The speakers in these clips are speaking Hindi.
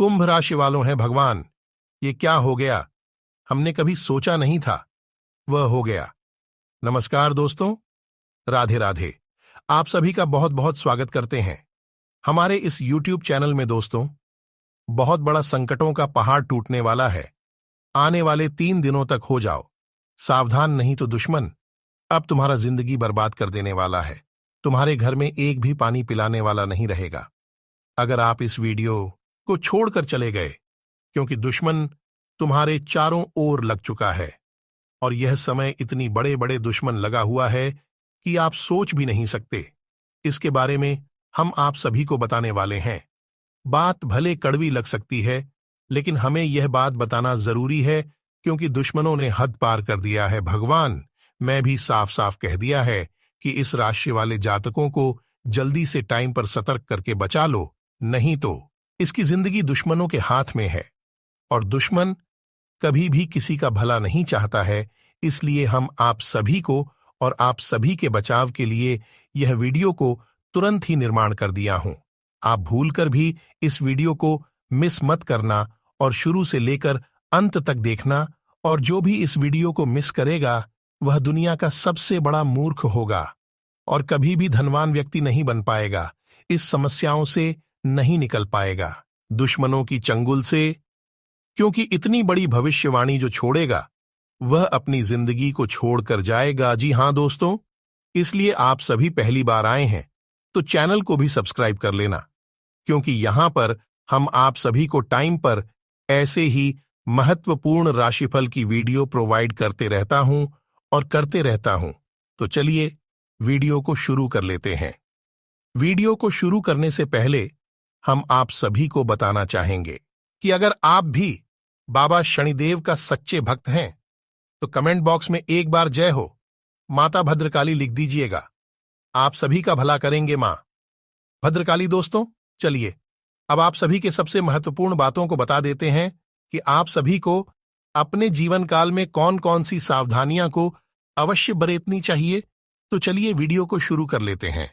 कुंभ राशि वालों हैं भगवान, ये क्या हो गया? हमने कभी सोचा नहीं था, वह हो गया। नमस्कार दोस्तों, राधे राधे। आप सभी का बहुत बहुत स्वागत करते हैं हमारे इस YouTube चैनल में। दोस्तों, बहुत बड़ा संकटों का पहाड़ टूटने वाला है। आने वाले 3 दिनों तक हो जाओ सावधान, नहीं तो दुश्मन अब तुम्हारा जिंदगी बर्बाद कर देने वाला है। तुम्हारे घर में एक भी पानी पिलाने वाला नहीं रहेगा अगर आप इस वीडियो को छोड़कर चले गए, क्योंकि दुश्मन तुम्हारे चारों ओर लग चुका है और यह समय इतनी बड़े बड़े दुश्मन लगा हुआ है कि आप सोच भी नहीं सकते। इसके बारे में हम आप सभी को बताने वाले हैं। बात भले कड़वी लग सकती है, लेकिन हमें यह बात बताना जरूरी है, क्योंकि दुश्मनों ने हद पार कर दिया है। भगवान, मैं भी साफ साफ कह दिया है कि इस राशि वाले जातकों को जल्दी से टाइम पर सतर्क करके बचा लो, नहीं तो इसकी जिंदगी दुश्मनों के हाथ में है और दुश्मन कभी भी किसी का भला नहीं चाहता है। इसलिए हम आप सभी को और आप सभी के बचाव के लिए यह वीडियो को तुरंत ही निर्माण कर दिया हूं। आप भूलकर भी इस वीडियो को मिस मत करना और शुरू से लेकर अंत तक देखना, और जो भी इस वीडियो को मिस करेगा वह दुनिया का सबसे बड़ा मूर्ख होगा और कभी भी धनवान व्यक्ति नहीं बन पाएगा, इस समस्याओं से नहीं निकल पाएगा, दुश्मनों की चंगुल से, क्योंकि इतनी बड़ी भविष्यवाणी जो छोड़ेगा वह अपनी जिंदगी को छोड़कर जाएगा। जी हां दोस्तों, इसलिए आप सभी पहली बार आए हैं तो चैनल को भी सब्सक्राइब कर लेना, क्योंकि यहां पर हम आप सभी को टाइम पर ऐसे ही महत्वपूर्ण राशिफल की वीडियो प्रोवाइड करते रहता हूं और करते रहता हूं। तो चलिए वीडियो को शुरू कर लेते हैं। वीडियो को शुरू करने से पहले हम आप सभी को बताना चाहेंगे कि अगर आप भी बाबा शनिदेव का सच्चे भक्त हैं तो कमेंट बॉक्स में एक बार जय हो माता भद्रकाली लिख दीजिएगा। आप सभी का भला करेंगे मां भद्रकाली। दोस्तों, चलिए अब आप सभी के सबसे महत्वपूर्ण बातों को बता देते हैं कि आप सभी को अपने जीवन काल में कौन कौन सी सावधानियां को अवश्य बरतनी चाहिए। तो चलिए वीडियो को शुरू कर लेते हैं।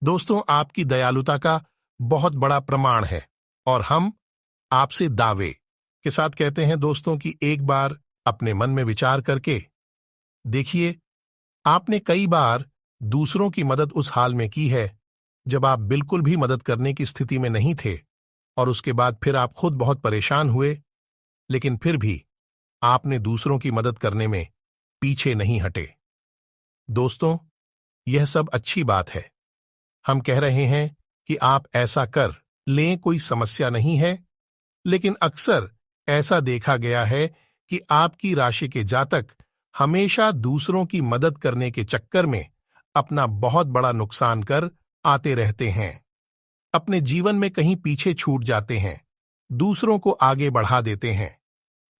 दोस्तों, आपकी दयालुता का बहुत बड़ा प्रमाण है और हम आपसे दावे के साथ कहते हैं दोस्तों कि एक बार अपने मन में विचार करके देखिए, आपने कई बार दूसरों की मदद उस हाल में की है जब आप बिल्कुल भी मदद करने की स्थिति में नहीं थे, और उसके बाद फिर आप खुद बहुत परेशान हुए, लेकिन फिर भी आपने दूसरों की मदद करने में पीछे नहीं हटे। दोस्तों, यह सब अच्छी बात है। हम कह रहे हैं कि आप ऐसा कर लें, कोई समस्या नहीं है, लेकिन अक्सर ऐसा देखा गया है कि आपकी राशि के जातक हमेशा दूसरों की मदद करने के चक्कर में अपना बहुत बड़ा नुकसान कर आते रहते हैं। अपने जीवन में कहीं पीछे छूट जाते हैं, दूसरों को आगे बढ़ा देते हैं।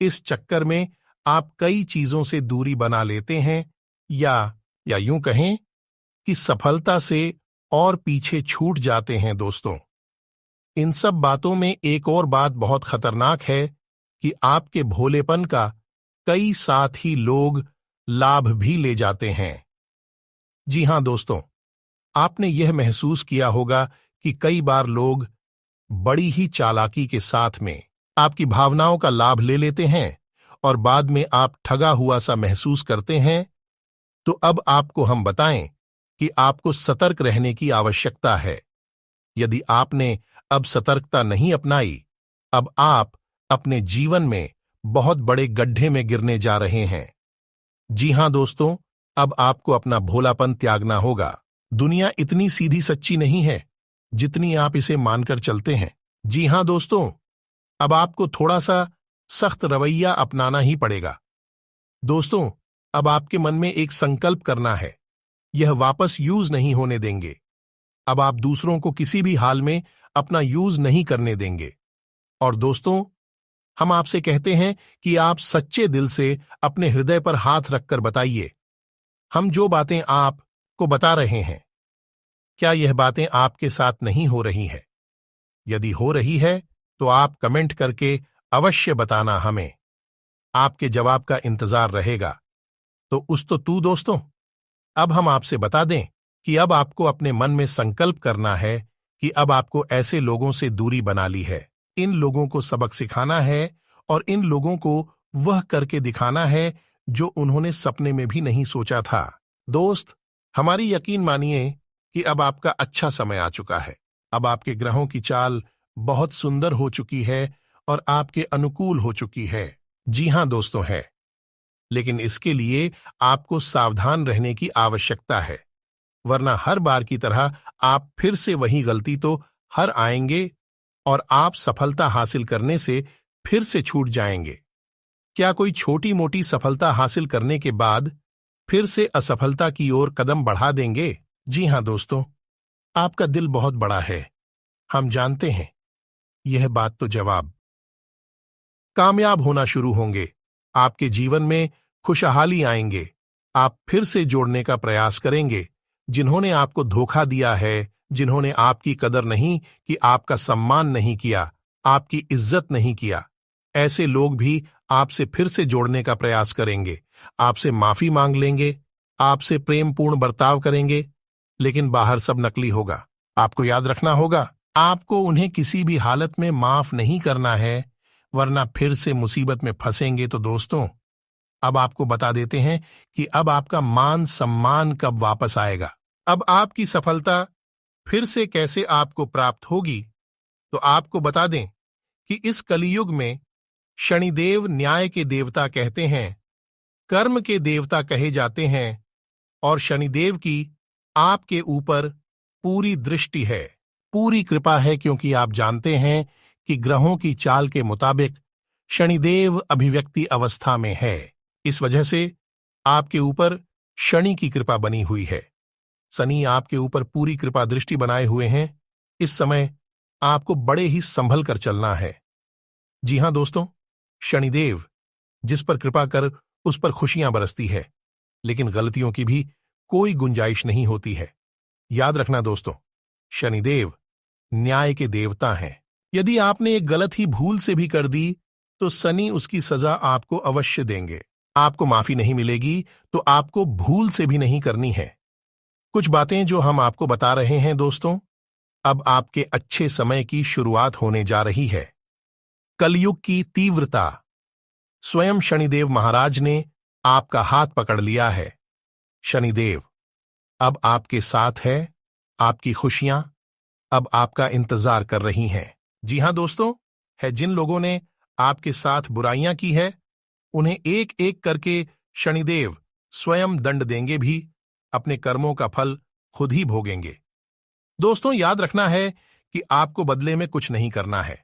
इस चक्कर में आप कई चीजों से दूरी बना लेते हैं, या यूं कहें कि सफलता से और पीछे छूट जाते हैं। दोस्तों, इन सब बातों में एक और बात बहुत खतरनाक है कि आपके भोलेपन का कई साथ ही लोग लाभ भी ले जाते हैं। जी हां दोस्तों, आपने यह महसूस किया होगा कि कई बार लोग बड़ी ही चालाकी के साथ में आपकी भावनाओं का लाभ ले लेते हैं और बाद में आप ठगा हुआ सा महसूस करते हैं। तो अब आपको हम बताएं कि आपको सतर्क रहने की आवश्यकता है। यदि आपने अब सतर्कता नहीं अपनाई, अब आप अपने जीवन में बहुत बड़े गड्ढे में गिरने जा रहे हैं। जी हां दोस्तों, अब आपको अपना भोलापन त्यागना होगा। दुनिया इतनी सीधी सच्ची नहीं है जितनी आप इसे मानकर चलते हैं। जी हां दोस्तों, अब आपको थोड़ा सा सख्त रवैया अपनाना ही पड़ेगा। दोस्तों, अब आपके मन में एक संकल्प करना है, यह वापस यूज नहीं होने देंगे। अब आप दूसरों को किसी भी हाल में अपना यूज नहीं करने देंगे। और दोस्तों, हम आपसे कहते हैं कि आप सच्चे दिल से अपने हृदय पर हाथ रखकर बताइए, हम जो बातें आपको बता रहे हैं, क्या यह बातें आपके साथ नहीं हो रही है? यदि हो रही है तो आप कमेंट करके अवश्य बताना हमें। आपके जवाब का इंतजार रहेगा। तो दोस्तों, अब हम आपसे बता दें कि अब आपको अपने मन में संकल्प करना है कि अब आपको ऐसे लोगों से दूरी बना ली है इन लोगों को सबक सिखाना है और इन लोगों को वह करके दिखाना है जो उन्होंने सपने में भी नहीं सोचा था। दोस्त, हमारी यकीन मानिए कि अब आपका अच्छा समय आ चुका है। अब आपके ग्रहों की चाल बहुत सुंदर हो चुकी है और आपके अनुकूल हो चुकी है। जी हां दोस्तों, है। लेकिन इसके लिए आपको सावधान रहने की आवश्यकता है, वरना हर बार की तरह आप फिर से वही गलती तो हर आएंगे और आप सफलता हासिल करने से फिर से छूट जाएंगे। क्या कोई छोटी मोटी सफलता हासिल करने के बाद फिर से असफलता की ओर कदम बढ़ा देंगे? जी हां दोस्तों, आपका दिल बहुत बड़ा है, हम जानते हैं। यह बात तो जवाब कामयाब होना शुरू होंगे, आपके जीवन में खुशहाली आएंगे। आप फिर से जोड़ने का प्रयास करेंगे। जिन्होंने आपको धोखा दिया है, जिन्होंने आपकी कदर नहीं की, आपका सम्मान नहीं किया, आपकी इज्जत नहीं किया, ऐसे लोग भी आपसे फिर से जोड़ने का प्रयास करेंगे, आपसे माफी मांग लेंगे, आपसे प्रेमपूर्ण बर्ताव करेंगे, लेकिन बाहर सब नकली होगा। आपको याद रखना होगा, आपको उन्हें किसी भी हालत में माफ नहीं करना है, वरना फिर से मुसीबत में फंसेंगे। तो दोस्तों, अब आपको बता देते हैं कि अब आपका मान सम्मान कब वापस आएगा। अब आपकी सफलता फिर से कैसे आपको प्राप्त होगी, तो आपको बता दें कि इस कलियुग में शनिदेव न्याय के देवता कहते हैं, कर्म के देवता कहे जाते हैं, और शनिदेव की आपके ऊपर पूरी दृष्टि है, पूरी कृपा है, क्योंकि आप जानते हैं कि ग्रहों की चाल के मुताबिक शनिदेव अभिव्यक्ति अवस्था में है। इस वजह से आपके ऊपर शनि की कृपा बनी हुई है। शनि आपके ऊपर पूरी कृपा दृष्टि बनाए हुए हैं। इस समय आपको बड़े ही संभल कर चलना है। जी हां दोस्तों, शनिदेव जिस पर कृपा कर उस पर खुशियां बरसती है, लेकिन गलतियों की भी कोई गुंजाइश नहीं होती है। याद रखना दोस्तों, शनिदेव न्याय के देवता हैं। यदि आपने एक गलत ही भूल से भी कर दी, तो शनि उसकी सजा आपको अवश्य देंगे। आपको माफी नहीं मिलेगी, तो आपको भूल से भी नहीं करनी है। कुछ बातें जो हम आपको बता रहे हैं दोस्तों, अब आपके अच्छे समय की शुरुआत होने जा रही है। कलयुग की तीव्रता, स्वयं शनिदेव महाराज ने आपका हाथ पकड़ लिया है। शनिदेव अब आपके साथ है। आपकी खुशियां अब आपका इंतजार कर रही हैं। जी हां दोस्तों, है जिन लोगों ने आपके साथ बुराइयां की है, उन्हें एक एक करके शनिदेव स्वयं दंड देंगे भी, अपने कर्मों का फल खुद ही भोगेंगे। दोस्तों, याद रखना है कि आपको बदले में कुछ नहीं करना है।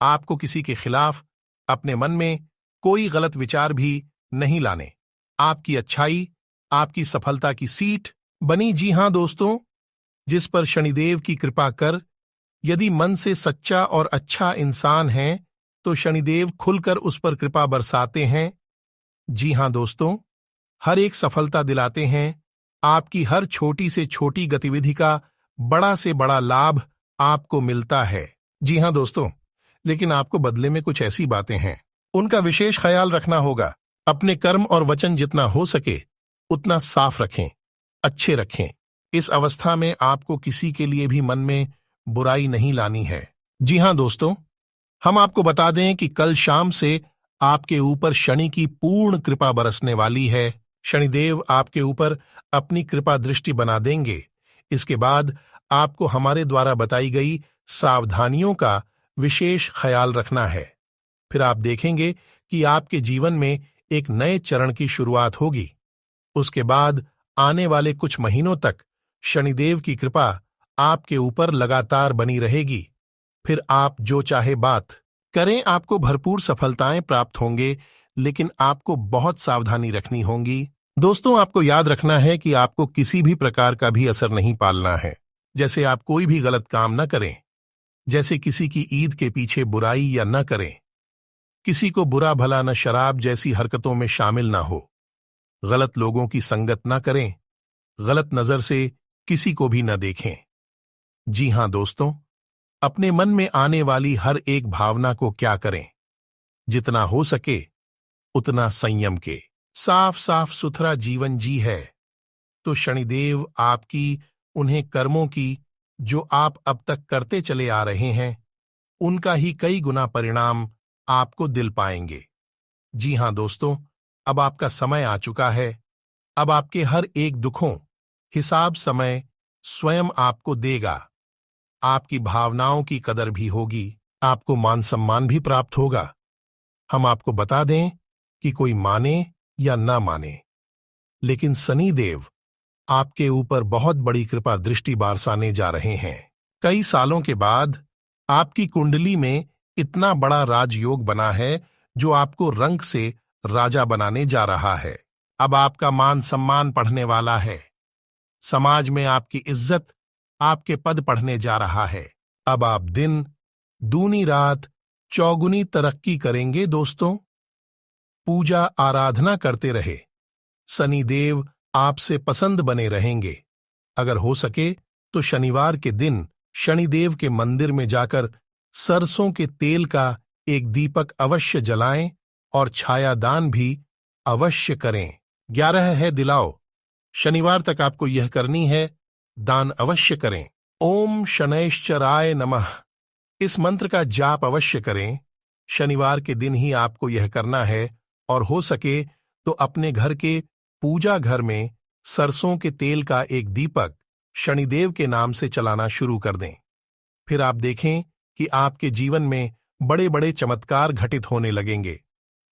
आपको किसी के खिलाफ अपने मन में कोई गलत विचार भी नहीं लाने। आपकी अच्छाई आपकी सफलता की सीट बनी। जी हां दोस्तों, जिस पर शनिदेव की कृपा कर यदि मन से सच्चा और अच्छा इंसान है, तो शनिदेव खुलकर उस पर कृपा बरसाते हैं। जी हां दोस्तों, हर एक सफलता दिलाते हैं। आपकी हर छोटी से छोटी गतिविधि का बड़ा से बड़ा लाभ आपको मिलता है। जी हां दोस्तों, लेकिन आपको बदले में कुछ ऐसी बातें हैं, उनका विशेष ख्याल रखना होगा। अपने कर्म और वचन जितना हो सके उतना साफ रखें, अच्छे रखें। इस अवस्था में आपको किसी के लिए भी मन में बुराई नहीं लानी है। जी हां दोस्तों, हम आपको बता दें कि कल शाम से आपके ऊपर शनि की पूर्ण कृपा बरसने वाली है। शनिदेव आपके ऊपर अपनी कृपा दृष्टि बना देंगे। इसके बाद आपको हमारे द्वारा बताई गई सावधानियों का विशेष ख्याल रखना है। फिर आप देखेंगे कि आपके जीवन में एक नए चरण की शुरुआत होगी। उसके बाद आने वाले कुछ महीनों तक शनिदेव की कृपा आपके ऊपर लगातार बनी रहेगी। फिर आप जो चाहे बात करें, आपको भरपूर सफलताएं प्राप्त होंगे, लेकिन आपको बहुत सावधानी रखनी होगी। दोस्तों, आपको याद रखना है कि आपको किसी भी प्रकार का भी असर नहीं पालना है। जैसे आप कोई भी गलत काम न करें, जैसे किसी की ईद के पीछे बुराई या न करें, किसी को बुरा भला न शराब जैसी हरकतों में शामिल न हो, गलत लोगों की संगत न करें, गलत नजर से किसी को भी न देखें। जी हां दोस्तों, अपने मन में आने वाली हर एक भावना को क्या करें, जितना हो सके उतना संयम के साफ साफ सुथरा जीवन जी है, तो शनिदेव आपकी उन्हें कर्मों की जो आप अब तक करते चले आ रहे हैं, उनका ही कई गुना परिणाम आपको दिल पाएंगे। जी हां दोस्तों, अब आपका समय आ चुका है। अब आपके हर एक दुखों हिसाब समय स्वयं आपको देगा। आपकी भावनाओं की कदर भी होगी, आपको मान सम्मान भी प्राप्त होगा। हम आपको बता दें कि कोई माने या ना माने, लेकिन शनिदेव आपके ऊपर बहुत बड़ी कृपा दृष्टि बरसाने जा रहे हैं। कई सालों के बाद आपकी कुंडली में इतना बड़ा राजयोग बना है जो आपको रंक से राजा बनाने जा रहा है। अब आपका मान सम्मान बढ़ने वाला है। समाज में आपकी इज्जत, आपके पद बढ़ने जा रहा है। अब आप दिन दूनी रात चौगुनी तरक्की करेंगे दोस्तों। पूजा आराधना करते रहे, शनिदेव आपसे पसंद बने रहेंगे। अगर हो सके तो शनिवार के दिन शनिदेव के मंदिर में जाकर सरसों के तेल का एक दीपक अवश्य जलाएं और छायादान भी अवश्य करें। 11 है दिलाओ, शनिवार तक आपको यह करनी है, दान अवश्य करें। ओम शनैश्चराय नमः, इस मंत्र का जाप अवश्य करें। शनिवार के दिन ही आपको यह करना है और हो सके तो अपने घर के पूजा घर में सरसों के तेल का एक दीपक शनिदेव के नाम से चलाना शुरू कर दें। फिर आप देखें कि आपके जीवन में बड़े बड़े चमत्कार घटित होने लगेंगे।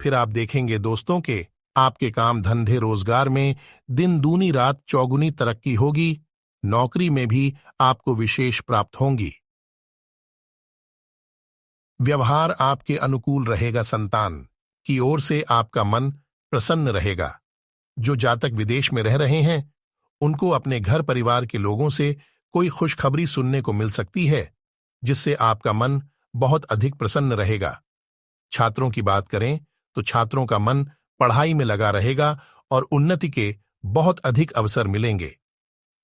फिर आप देखेंगे दोस्तों के आपके काम धंधे रोजगार में दिन दूनी रात चौगुनी तरक्की होगी। नौकरी में भी आपको विशेष प्राप्त होंगी। व्यवहार आपके अनुकूल रहेगा। संतान की ओर से आपका मन प्रसन्न रहेगा। जो जातक विदेश में रह रहे हैं उनको अपने घर परिवार के लोगों से कोई खुशखबरी सुनने को मिल सकती है, जिससे आपका मन बहुत अधिक प्रसन्न रहेगा। छात्रों की बात करें तो छात्रों का मन पढ़ाई में लगा रहेगा और उन्नति के बहुत अधिक अवसर मिलेंगे।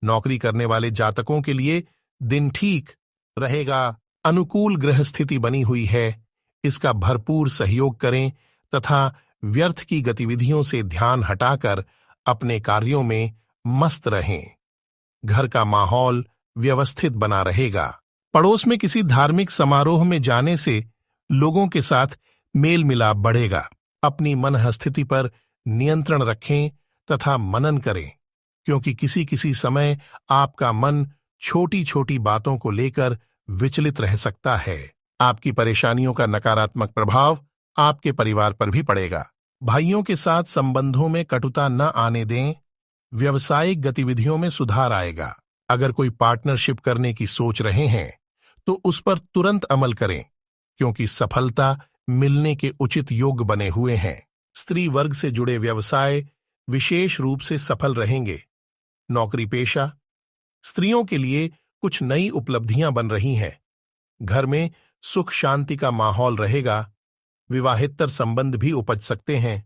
नौकरी करने वाले जातकों के लिए दिन ठीक रहेगा। अनुकूल ग्रह स्थिति बनी हुई है, इसका भरपूर सहयोग करें तथा व्यर्थ की गतिविधियों से ध्यान हटाकर अपने कार्यों में मस्त रहें। घर का माहौल व्यवस्थित बना रहेगा। पड़ोस में किसी धार्मिक समारोह में जाने से लोगों के साथ मेल मिलाप बढ़ेगा। अपनी मन स्थिति पर नियंत्रण रखें तथा मनन करें, क्योंकि किसी किसी समय आपका मन छोटी छोटी बातों को लेकर विचलित रह सकता है। आपकी परेशानियों का नकारात्मक प्रभाव आपके परिवार पर भी पड़ेगा। भाइयों के साथ संबंधों में कटुता न आने दें। व्यावसायिक गतिविधियों में सुधार आएगा। अगर कोई पार्टनरशिप करने की सोच रहे हैं तो उस पर तुरंत अमल करें, क्योंकि सफलता मिलने के उचित योग बने हुए हैं। स्त्री वर्ग से जुड़े व्यवसाय विशेष रूप से सफल रहेंगे। नौकरी पेशा स्त्रियों के लिए कुछ नई उपलब्धियां बन रही हैं। घर में सुख शांति का माहौल रहेगा। विवाहेतर संबंध भी उपज सकते हैं,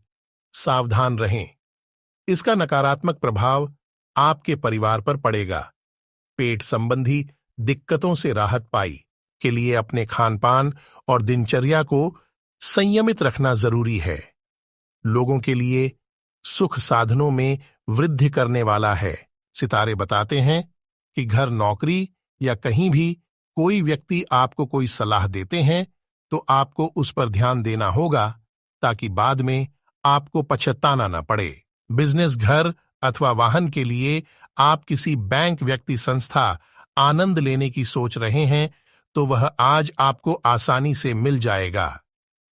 सावधान रहें। इसका नकारात्मक प्रभाव आपके परिवार पर पड़ेगा। पेट संबंधी दिक्कतों से राहत पाई के लिए अपने खानपान और दिनचर्या को संयमित रखना जरूरी है। लोगों के लिए सुख साधनों में वृद्धि करने वाला है। सितारे बताते हैं कि घर, नौकरी या कहीं भी कोई व्यक्ति आपको कोई सलाह देते हैं तो आपको उस पर ध्यान देना होगा, ताकि बाद में आपको पछताना न पड़े। बिजनेस, घर अथवा वाहन के लिए आप किसी बैंक, व्यक्ति, संस्था आनंद लेने की सोच रहे हैं तो वह आज आपको आसानी से मिल जाएगा।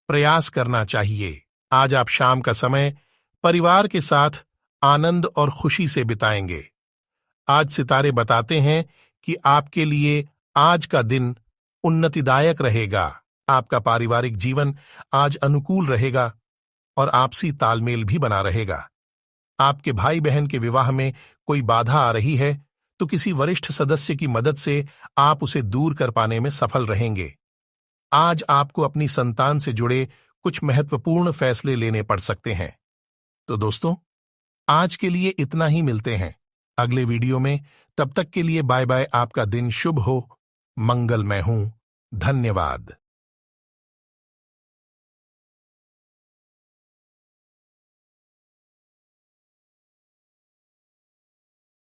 प्रयास करना चाहिए। आज आप शाम का समय परिवार के साथ आनंद और खुशी से बिताएंगे। आज सितारे बताते हैं कि आपके लिए आज का दिन उन्नतिदायक रहेगा। आपका पारिवारिक जीवन आज अनुकूल रहेगा और आपसी तालमेल भी बना रहेगा। आपके भाई बहन के विवाह में कोई बाधा आ रही है तो किसी वरिष्ठ सदस्य की मदद से आप उसे दूर कर पाने में सफल रहेंगे। आज आपको अपनी संतान से जुड़े कुछ महत्वपूर्ण फैसले लेने पड़ सकते हैं। तो दोस्तों, आज के लिए इतना ही। मिलते हैं अगले वीडियो में। तब तक के लिए बाय बाय। आपका दिन शुभ हो, मंगलमय हूं। धन्यवाद।